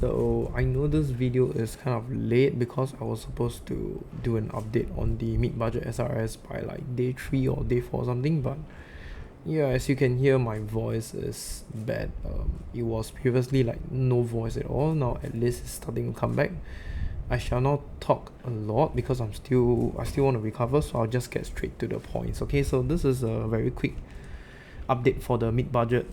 So I know this video is kind of late because I was supposed to do an update on the mid-budget SRS by like day 3 or day 4 or something, but yeah, as you can hear, my voice is bad. It was previously like no voice at all. Now at least it's starting to come back. I shall not talk a lot because I still want to recover, so I'll just get straight to the points. Okay, so this is a very quick update for the mid-budget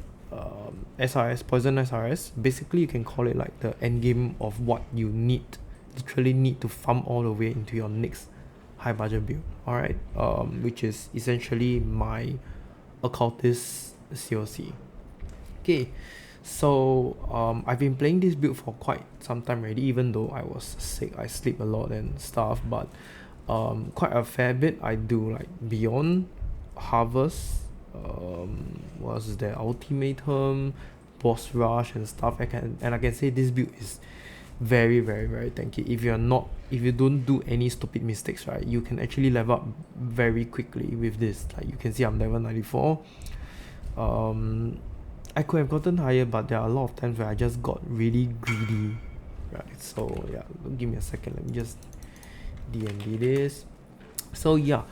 SRS, Poison SRS. Basically, you can call it like the end game of what you literally need to farm all the way into your next high budget build. Alright, which is essentially my occultist COC. Okay, so I've been playing this build for quite some time already, even though I was sick. I sleep a lot and stuff, but quite a fair bit. I do like Beyond, Harvest, was there Ultimatum, Boss Rush and stuff. I can say this build is very tanky. If you don't do any stupid mistakes, right, you can actually level up very quickly with this. Like you can see I'm level 94. I could have gotten higher, but there are a lot of times where I just got really greedy, right? So yeah, give me a second, let me just DND this. So yeah,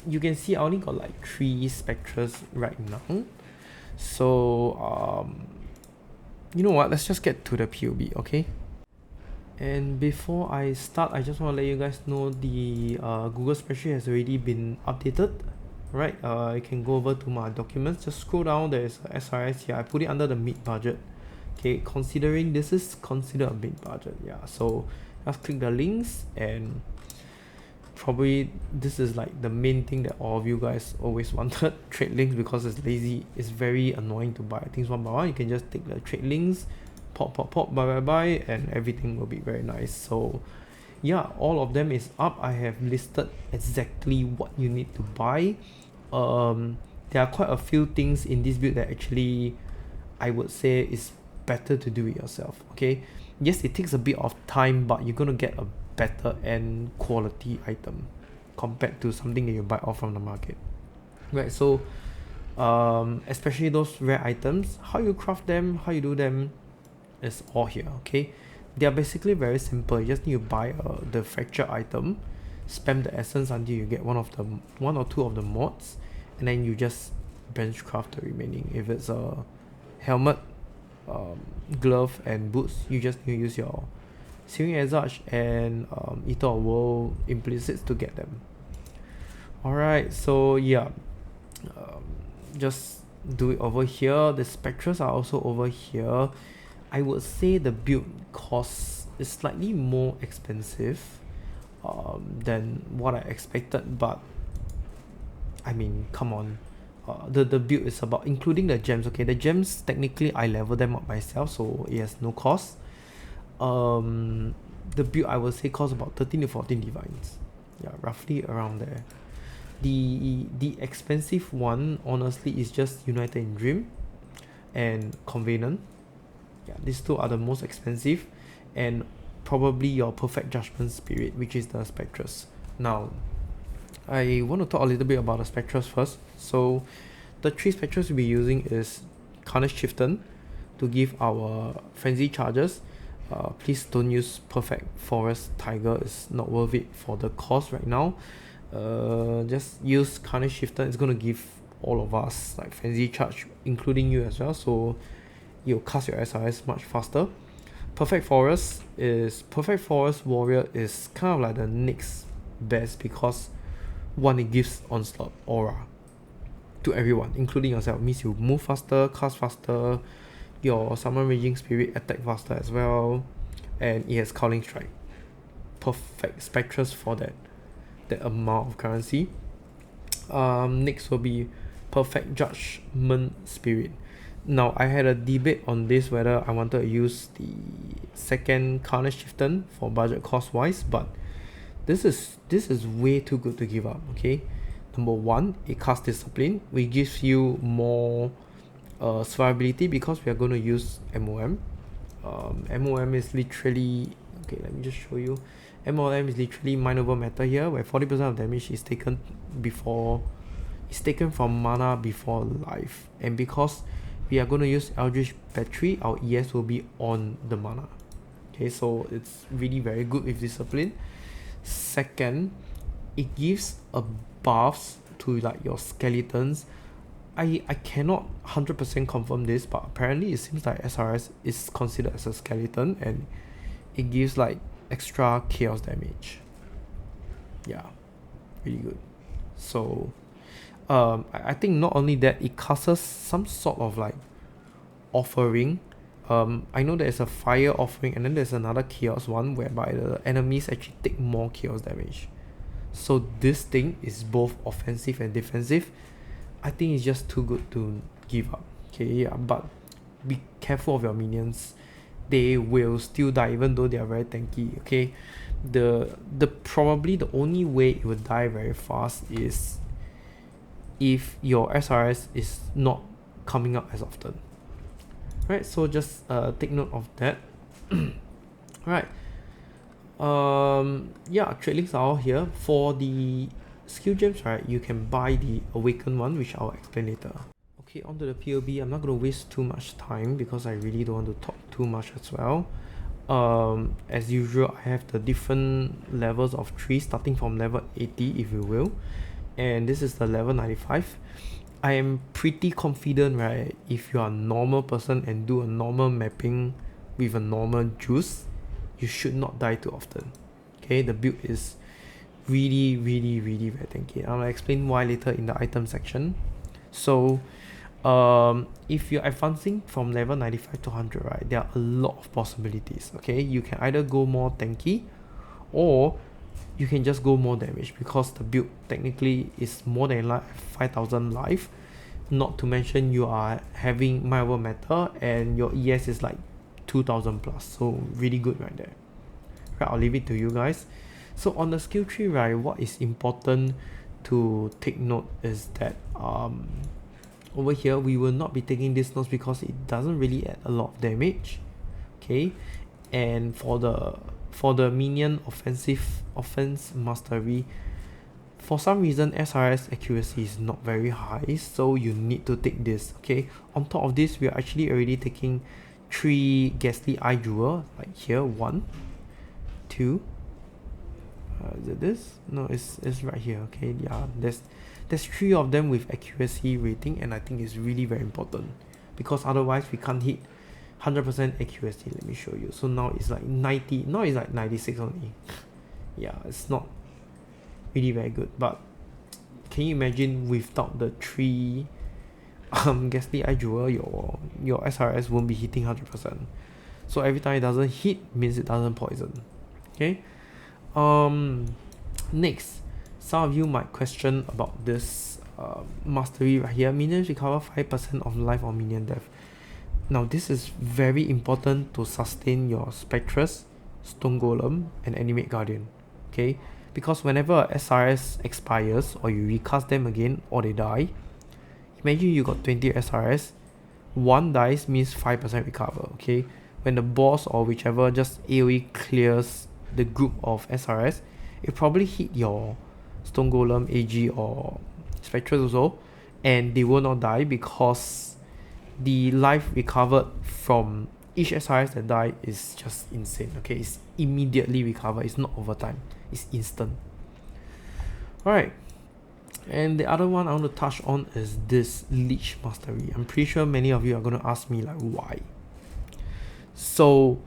you can see I only got like 3 Spectres right now. So you know what, let's just get to the POB, okay? And before I start, I just want to let you guys know the Google spreadsheet has already been updated. Right, you can go over to my documents, just scroll down, there's a SRS here. I put it under the mid budget. Okay, considering this is considered a mid budget, yeah. So just click the links, and probably this is like the main thing that all of you guys always wanted, trade links, because it's lazy. It's very annoying to buy things one by one. You can just take the trade links, pop, buy, and everything will be very nice. So yeah, all of them is up. I have listed exactly what you need to buy. There are quite a few things in this build that actually I would say is better to do it yourself. Okay, yes, it takes a bit of time, but you're gonna get a better and quality item compared to something that you buy off from the market, right? So especially those rare items, how you craft them, how you do them is all here. Okay, they are basically very simple. You just need to buy the fracture item, spam the essence until you get one or two of the mods, and then you just bench craft the remaining. If it's a helmet, glove and boots, you just need to use your Searing Exarch and Eater of World implicits to get them. Alright, so yeah, just do it over here. The spectres are also over here. I would say the build cost is slightly more expensive than what I expected, but I mean, come on, the build is about including the gems. Okay, the gems technically I level them up myself, so it has no cost. The build I would say costs about 13 to 14 divines, yeah, roughly around there. The expensive one honestly is just United in Dream and Covenant. Yeah, these two are the most expensive, and probably your Perfect Judgment Spirit, which is the Spectres. Now, I want to talk a little bit about the Spectres first. So, the 3 Spectres we'll be using is Carnage Chieftain to give our Frenzy charges. Please don't use Perfect Forest Tiger, it's not worth it for the cost right now. Just use Carnage Chieftain, it's gonna give all of us like Frenzy charge, including you as well, so you'll cast your SRS much faster. Perfect Forest Warrior is kind of like the next best, because one, it gives onslaught aura to everyone, including yourself. It means you move faster, cast faster, your Summon Raging Spirit attack faster as well, and it has Cowling Strike. Perfect Spectres for that amount of currency. Next will be Perfect Judgment Spirit. Now, I had a debate on this whether I wanted to use the second Carnage Chieftain for budget cost wise, but this is way too good to give up. Okay, number 1, it casts Discipline, which gives you more survivability because we are going to use MOM. MOM is literally, okay, let me just show you. MOM is literally mind over matter here, where 40% of damage is taken from mana before life, and because we are going to use Eldritch Battery, our ES will be on the mana. Okay, so it's really very good with Discipline. Second, it gives a buffs to like your skeletons. I cannot 100% confirm this, but apparently it seems like SRS is considered as a skeleton and it gives like extra chaos damage. Yeah, really good. So I think not only that, it casts some sort of like offering. I know there's a fire offering and then there's another chaos one whereby the enemies actually take more chaos damage. So this thing is both offensive and defensive. I think it's just too good to give up. Okay, yeah, but be careful of your minions. They will still die even though they are very tanky. Okay, the probably the only way it will die very fast is if your SRS is not coming up as often. Right, so just take note of that. Right. Yeah, trade links are all here. For the skill gems, right, you can buy the awakened one, which I'll explain later. Okay, onto the POB. I'm not going to waste too much time because I really don't want to talk too much as well. As usual, I have the different levels of trees starting from level 80, if you will, and this is the level 95. I am pretty confident, right, if you are a normal person and do a normal mapping with a normal juice, you should not die too often. Okay, the build is really very tanky. I'll explain why later in the item section. So if you're advancing from level 95 to 100, right, there are a lot of possibilities. Okay, you can either go more tanky or you can just go more damage because the build technically is more than 5,000 life, not to mention you are having Marvel Matter and your ES is like 2,000 plus, so really good right there. Right, I'll leave it to you guys. So on the skill tree, right, what is important to take note is that over here we will not be taking this notes because it doesn't really add a lot of damage. Okay, and for the minion offense mastery, for some reason SRS accuracy is not very high, so you need to take this. Okay, on top of this, we are actually already taking 3 ghastly eye jewel, like here, 1 2 is it this? No, it's right here. Okay, yeah, there's 3 of them with accuracy rating, and I think it's really very important because otherwise we can't hit 100% accuracy. Let me show you. So now it's like 90, now it's like 96 only. Yeah, it's not really very good, but can you imagine without the 3 ghastly eye jewel, your SRS won't be hitting 100%. So every time it doesn't hit means it doesn't poison. Okay, next, some of you might question about this mastery right here. Minions recover 5% of life or minion death. Now this is very important to sustain your Spectrus, Stone Golem and Animate Guardian. Okay, because whenever a SRS expires or you recast them again or they die, imagine you got 20 SRS, 1 dies means 5% recover. Okay, when the boss or whichever just AoE clears the group of SRS, it probably hit your Stone Golem, AG or Spectrus also, and they will not die because the life recovered from each SRS that die is just insane. Okay, it's immediately recovered, it's not overtime, it's instant. Alright, and the other one I want to touch on is this Leech Mastery. I'm pretty sure many of you are going to ask me like why. So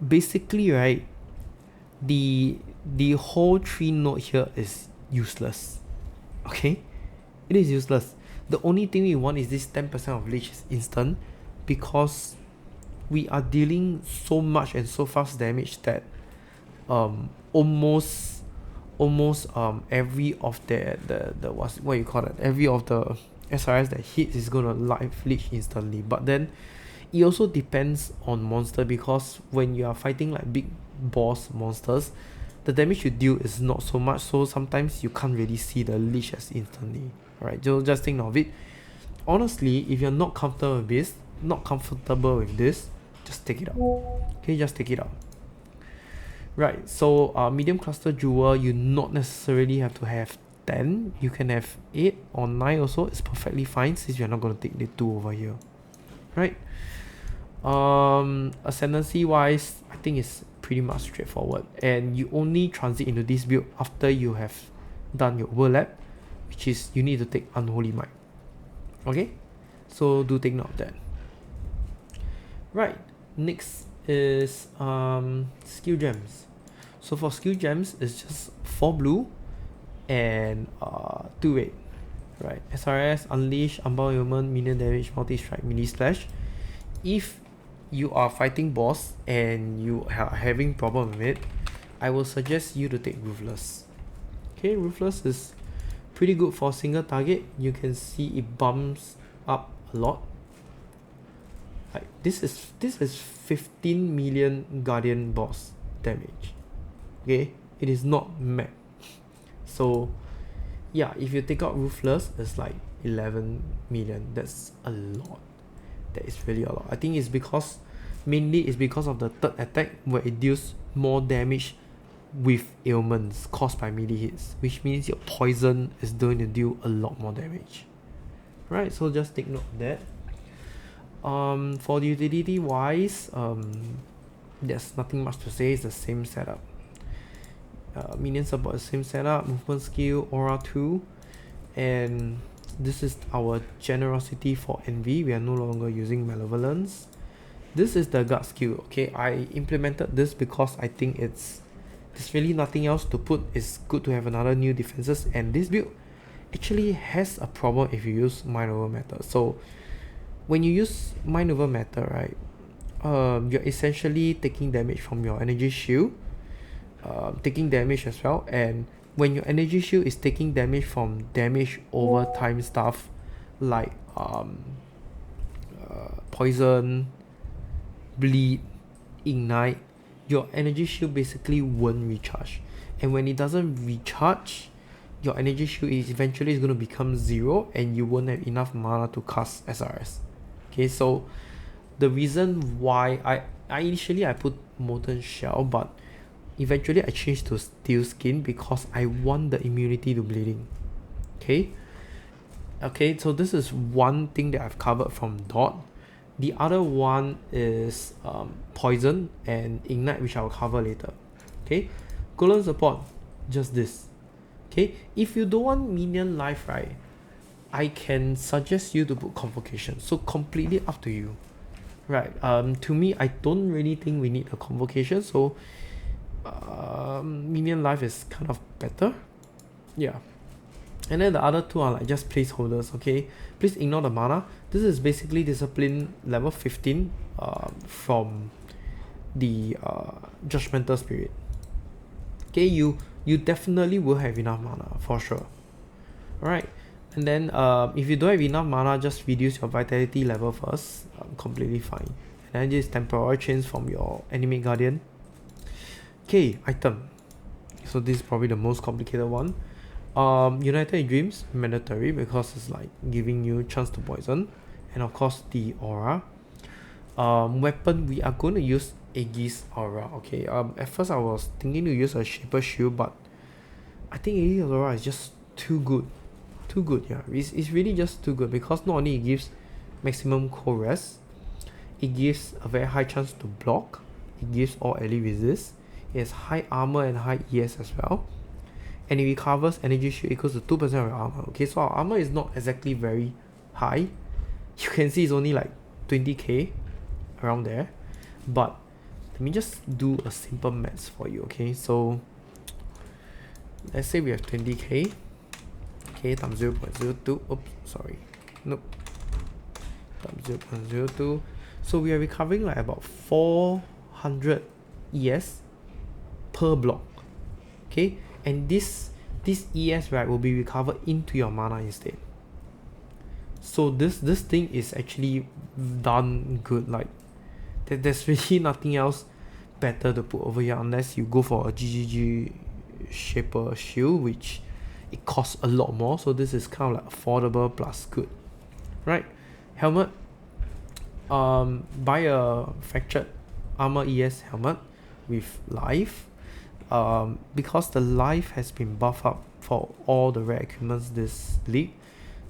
basically, right, the whole tree node here is useless. Okay, it is useless. The only thing we want is this 10% of leech is instant, because we are dealing so much and so fast damage that almost every of the what you call it, every of the SRS that hits is gonna life leech instantly. But then it also depends on monster, because when you are fighting like big boss monsters, the damage you deal is not so much, so sometimes you can't really see the leech as instantly. Alright, so just think of it. Honestly, if you're not comfortable with this, just take it out. Okay, just take it out. Right, so medium cluster jewel, you not necessarily have to have 10. You can have 8 or 9 also. It's perfectly fine since you're not going to take the 2 over here. right? Ascendancy wise, I think it's pretty much straightforward, and you only transit into this build after you have done your overlap, which is you need to take Unholy Might. Okay, so do take note of that. Right, next is skill gems. So for skill gems, it's just 4 blue and 2 red. Right, SRS, Unleash, Unbound Element, Minion Damage, Multi-Strike, Mini Splash. If you are fighting boss and you are having problem with it, I will suggest you to take Ruthless. Okay, Ruthless is pretty good for single target. You can see it bumps up a lot. Like this is 15 million Guardian boss damage. Okay, it is not mad. So yeah, if you take out Ruthless, it's like 11 million. That's a lot. That is really a lot. I think it's because mainly it's because of the third attack where it deals more damage with ailments caused by melee hits, which means your poison is going to deal a lot more damage. Right, so just take note of that. For the utility wise, there's nothing much to say. It's the same setup. Minion support the same setup, movement skill, aura 2, and this is our generosity for envy. We are no longer using malevolence. This is the gut skill. Okay, I implemented this because I think there's really nothing else to put. It's good to have another new defenses, and this build actually has a problem if you use mind over matter. So when you use mind over matter, right, you're essentially taking damage from your energy shield, taking damage as well, and when your energy shield is taking damage from damage over time stuff like poison, bleed, ignite, your energy shield basically won't recharge, and when it doesn't recharge, your energy shield is eventually going to become 0 and you won't have enough mana to cast SRS. Okay, so the reason why I initially put Molten Shell, but eventually I changed to Steel Skin because I want the immunity to bleeding. Okay, so this is one thing that I've covered from Dot. The other one is Poison and Ignite, which I'll cover later. Okay, Golem support, just this. Okay, if you don't want minion life, right, I can suggest you to put Convocation. So completely up to you. Right, to me, I don't really think we need a Convocation, so minion life is kind of better. Yeah, and then the other two are like just placeholders. Okay, please ignore the mana. This is basically discipline level 15 from the Judgmental Spirit. Okay, you definitely will have enough mana for sure. Alright, and then if you don't have enough mana, just reduce your vitality level first. Completely fine. And then just temporal chains from your Animate Guardian. Okay, item. So this is probably the most complicated one. United Dreams, mandatory because it's like giving you chance to poison. And of course the aura. Weapon, we are going to use Aegis aura. Okay, at first I was thinking to use a Shaper Shield, but I think Aegis aura is just too good. Yeah, it's really just too good because not only it gives maximum cold rest, it gives a very high chance to block, it gives all ally resist, it has high armor and high ES as well, and it recovers energy shield equals to 2% of your armor. Okay, so our armor is not exactly very high. You can see it's only like 20k around there, but let me just do a simple maths for you. Okay, so let's say we have 20k. Okay, times 0.02. Oops, sorry. Nope. Times 0.02. So we are recovering like about 400 ES per block. Okay, and this ES, right, will be recovered into your mana instead. So this thing is actually done good. Like there's really nothing else better to put over here unless you go for a GGG Shaper Shield, which it costs a lot more. So this is kind of like affordable plus good, right? Helmet, buy a Fractured Armor ES helmet with life, because the life has been buffed up for all the rare equipments this league.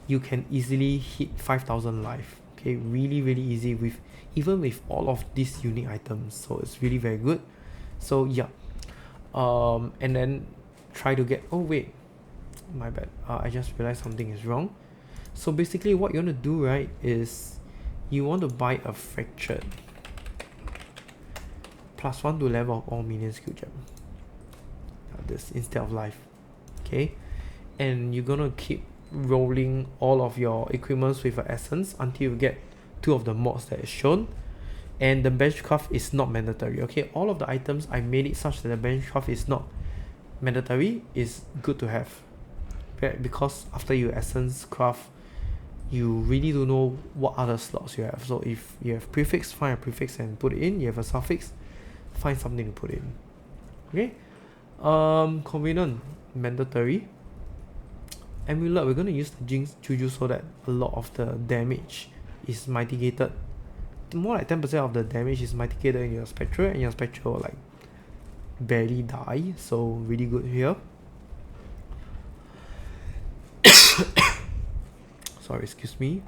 You can easily hit 5000 life Okay, really easy with even with all of these unique items, so it's really very good. So yeah, and then try to get, oh wait, my bad, I just realized something is wrong. So basically what you want to do, right, is you want to buy a fractured +1 to level of all minion skill gem, this instead of life. Okay, and you're gonna keep rolling all of your equipments with an essence until you get 2 of the mods that is shown. And the benchcraft is not mandatory. Okay, all of the items I made it such that the benchcraft is not mandatory, is good to have, because after you essence craft, you really don't know what other slots you have. So if you have prefix, find a prefix and put it in. You have a suffix, find something to put in. Okay, covenant mandatory. Amulet, we're going to use the Jinx Juju so that a lot of the damage is mitigated. More like 10% of the damage is mitigated in your Spectre, and your Spectre will like barely die, so really good here. Sorry, excuse me.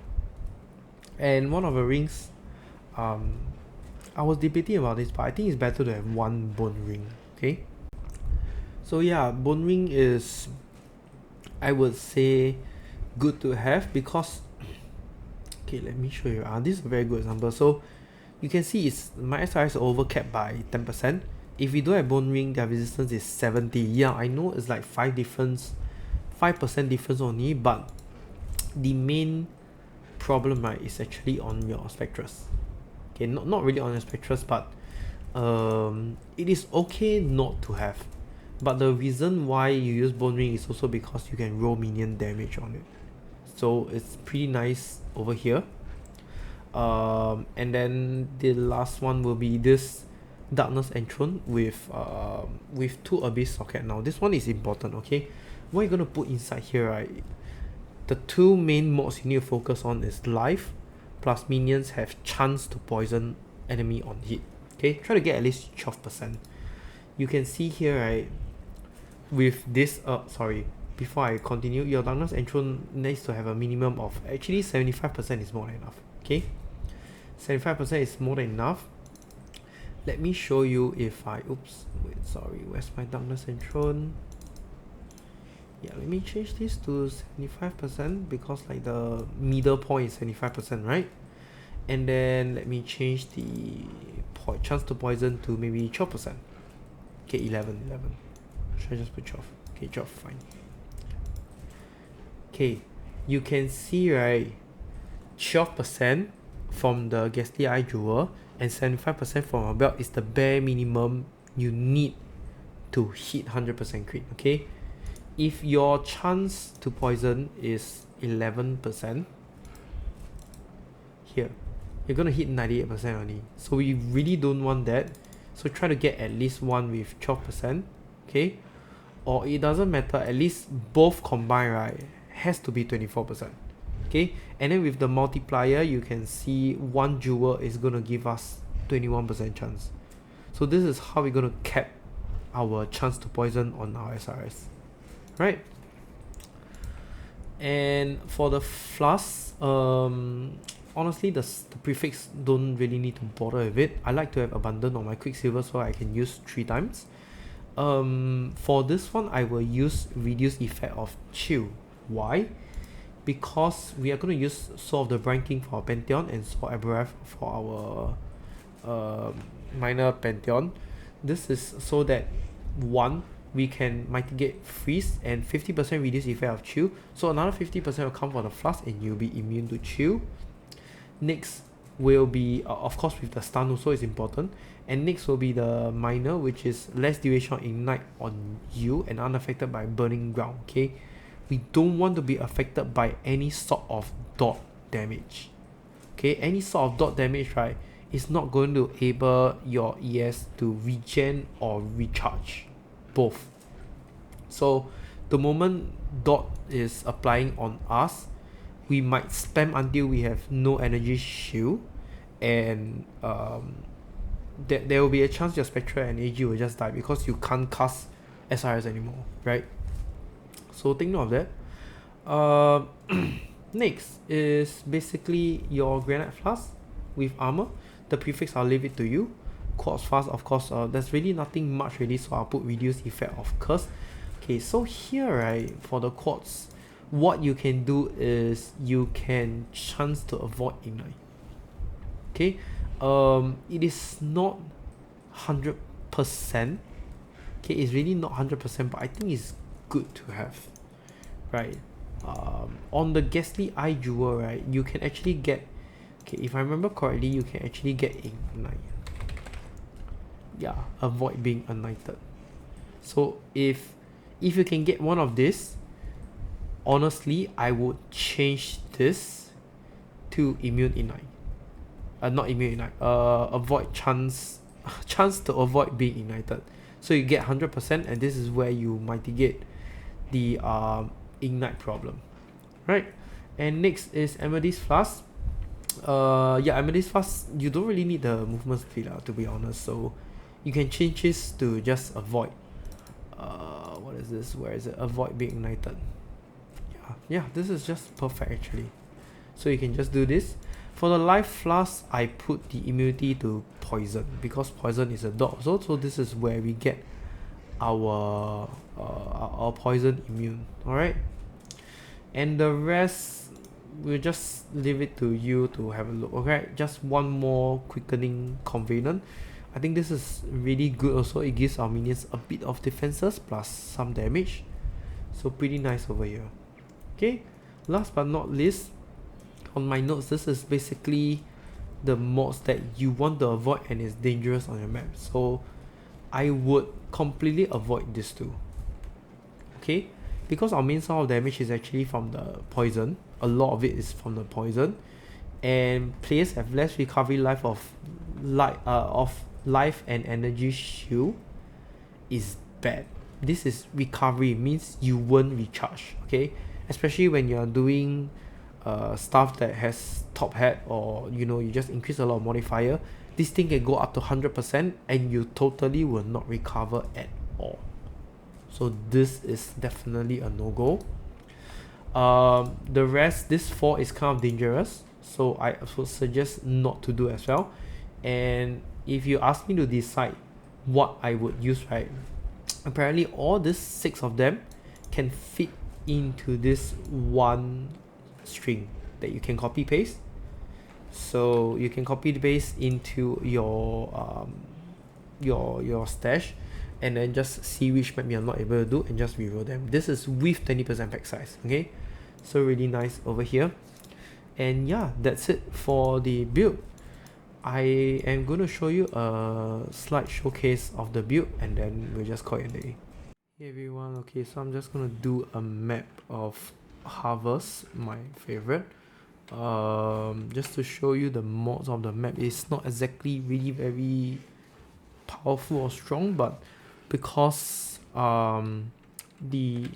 And one of the rings, I was debating about this, but I think it's better to have 1 bone ring. Okay, so yeah, bone ring is, I would say, good to have because, okay, let me show you. This is a very good example. So you can see it's my SRS overcapped by 10%. If we don't have bone ring, their resistance is 70. Yeah, I know it's like 5% difference only, but the main problem, right, is actually on your Spectres. Okay, not really on your Spectres, but it is okay not to have. But the reason why you use bone ring is also because you can roll minion damage on it. So it's pretty nice over here. And then the last one will be this Darkness Enthroned with 2 Abyss socket. Now this one is important, okay? What you're gonna put inside here, right? The 2 main mods you need to focus on is life, plus minions have chance to poison enemy on hit. Okay, try to get at least 12%. You can see here, right, with this, before I continue, your Darkness Enthroned needs to have a minimum of, actually 75% is more than enough. Okay, 75% is more than enough. Let me show you if I, where's my Darkness Enthroned? Yeah, let me change this to 75% because like the middle point is 75%, right? And then let me change the chance to poison to maybe 12%. Okay, 11. Should I just put 12? Okay, 12, fine. Okay, you can see, right, 12% from the Ghastly Eye Jewel and 75% from our belt is the bare minimum you need to hit 100% crit. Okay, if your chance to poison is 11%, here you're gonna hit 98% only, so we really don't want that. So try to get at least one with 12%. Okay, or it doesn't matter, at least both combined, right, has to be 24%. Okay, and then with the multiplier, you can see 1 jewel is gonna give us 21% chance. So this is how we're gonna cap our chance to poison on our SRS, right? And for the flask, honestly, the prefix don't really need to bother with it. I like to have abundant on my Quicksilver so I can use 3 times. For this one, I will use reduced effect of chill. Why? Because we are going to use Soul of the Brine King for our Pantheon and Soul Aberrath for our minor Pantheon. This is so that, 1, we can mitigate freeze and 50% reduce effect of chill. So another 50% will come from the flask and you'll be immune to chill. Next will be, of course, with the stun also is important. And next will be the minor, which is less duration of ignite on you and unaffected by burning ground. Okay, we don't want to be affected by any sort of dot damage. Okay, any sort of dot damage, right, is not going to able your ES to regen or recharge, both. So the moment dot is applying on us, we might spam until we have no energy shield, and there will be a chance your Spectre and AG will just die because you can't cast SRS anymore, right? So take note of that. Next is basically your granite flask with armor. The prefix I'll leave it to you. Quartz flask, of course, there's really nothing much really, so I'll put reduced effect of curse. Okay, so here, right, for the quartz, what you can do is you can chance to avoid ignite. Okay, it is not 100%. Okay, it's really not 100%, but I think it's good to have, right? On the ghastly eye jewel, right, you can actually get, okay, if I remember correctly, you can actually get ignite. Yeah, avoid being ignited. So if you can get one of this, honestly, I would change this to immune ignite. Not immune ignite. Avoid chance to avoid being ignited. So you get 100%, and this is where you mitigate the ignite problem, right? And next is Amethyst Flask. Yeah, Amethyst Flask, you don't really need the movement speed, to be honest. So you can change this to just avoid. What is this? Where is it? Avoid being ignited. Yeah, this is just perfect actually. So you can just do this. For the life flask, I put the immunity to poison because poison is a dog. So this is where we get our poison immune. Alright. And the rest, we'll just leave it to you to have a look. Okay, just one more quickening covenant. I think this is really good also. It gives our minions a bit of defenses plus some damage. So pretty nice over here. Okay, last but not least, on my notes, this is basically the mods that you want to avoid and is dangerous on your map. So I would completely avoid this too. Okay, because our main source of damage is actually from the poison. A lot of it is from the poison, and players have less recovery life of life and energy shield is bad. This is recovery, means you won't recharge. Okay, especially when you're doing stuff that has top hat, or you just increase a lot of modifier. This thing can go up to 100% and you totally will not recover at all. So this is definitely a no-go. The rest, this 4 is kind of dangerous, so I also suggest not to do as well. And if you ask me to decide what I would use, right, apparently all these 6 of them can fit into this one string that you can copy paste. So you can copy paste into your stash, and then just see which map you're not able to do and just reroll them. This is with 20% pack size. Okay, so really nice over here. And yeah, that's it for the build. I am going to show you a slight showcase of the build, and then we'll just call it a day. Hey everyone, okay, so I'm just going to do a map of Harvest, my favorite. Just to show you the mods of the map. It's not exactly really very powerful or strong, but because the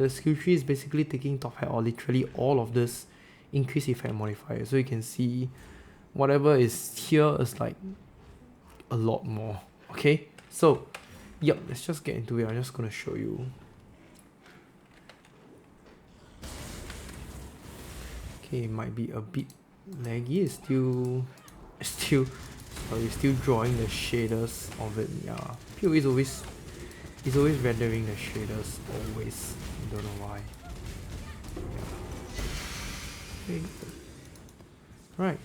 skill tree is basically taking top hat or literally all of this increase effect modifier. So you can see whatever is here is like a lot more. Okay, so yep, let's just get into it. I'm just gonna show you. Okay, it might be a bit laggy. It's still drawing the shaders of it. Yeah, PoE is always rendering the shaders, always. I don't know why. Yeah. Okay. Right.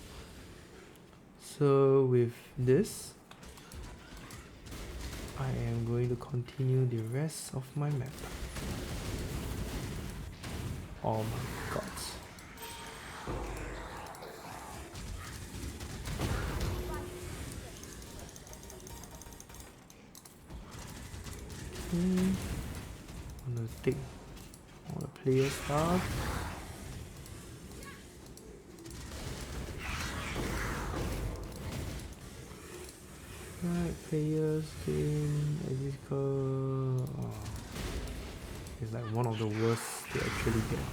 So with this, I am going to continue the rest of my map. Oh my god. I'm gonna take all the player stuff. Right, players, game, Executor. Oh, it's like one of the worst to actually get.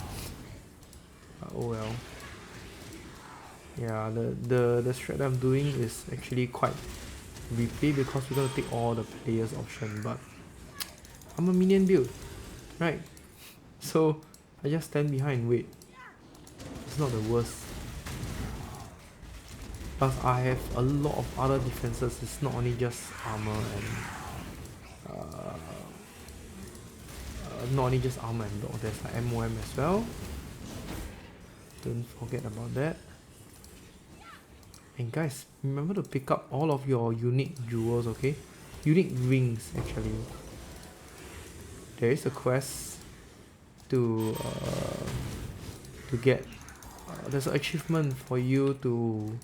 Oh well. Yeah, the strat I'm doing is actually quite replay because we're gonna take all the players option, but I'm a minion build, right? So I just stand behind and wait. It's not the worst. Plus I have a lot of other defenses. It's not only just armor and not only just armor and block. There's like MOM as well. Don't forget about that. And guys, remember to pick up all of your unique jewels, okay? Unique rings actually. There is a quest to get. There's an achievement for you to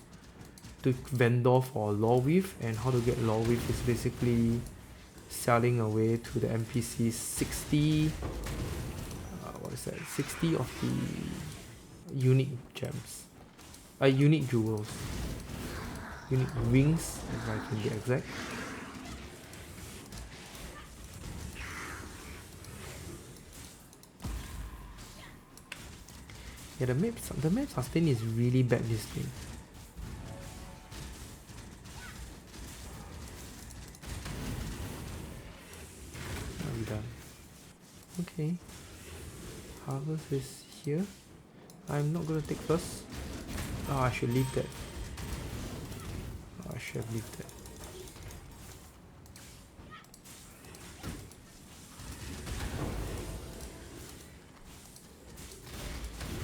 vendor for Lawweave, and how to get Lawweave is basically selling away to the NPCs 60 what is that? 60 of the unique gems. Unique jewels. Unique rings, if I can be exact. Yeah, the map sustain is really bad this game. I'm done. Okay. Harvest is here. I'm not gonna take first. Oh, I should leave that. Oh, I should have left that.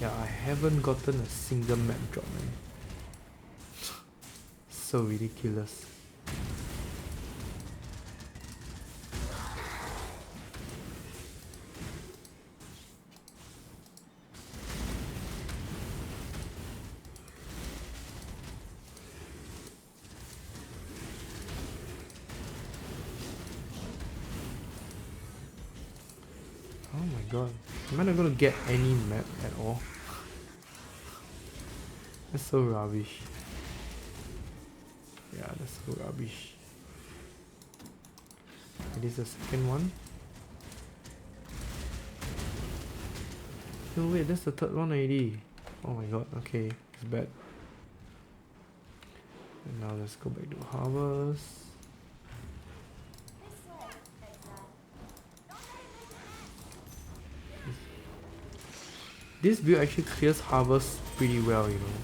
Yeah, I haven't gotten a single map drop, man. So ridiculous. Oh my god. Am I not gonna get any map at all? That's so rubbish. Yeah, that's so rubbish. It is the second one. No wait, that's the third one already. Oh my god, okay, it's bad. And now let's go back to harvest. This build actually clears harvest pretty well, you know.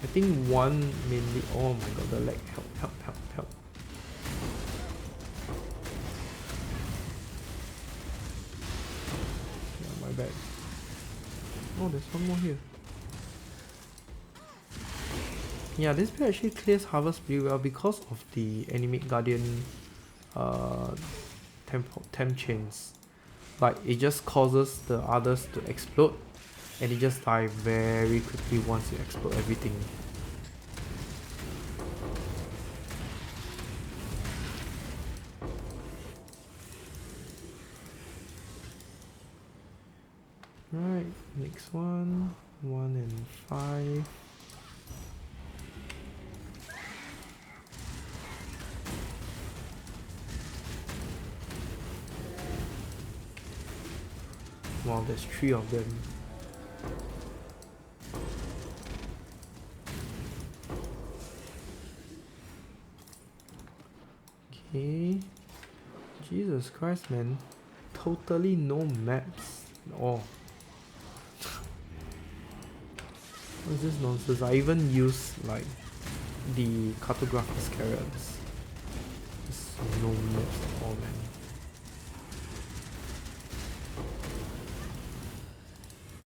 I think one mainly. Oh my god, the lag. Help. Yeah, my bad. Oh, there's one more here. Yeah, this build actually clears harvest pretty well because of the Animate Guardian temp chains. Like, it just causes the others to explode, and it just die very quickly once you explode everything. Right, next one. 1 and 5. Wow, there's 3 of them. Okay. Jesus Christ, man. Totally no maps at all. What is this nonsense? I even use like the cartographer's carrots. There's no maps at all, man.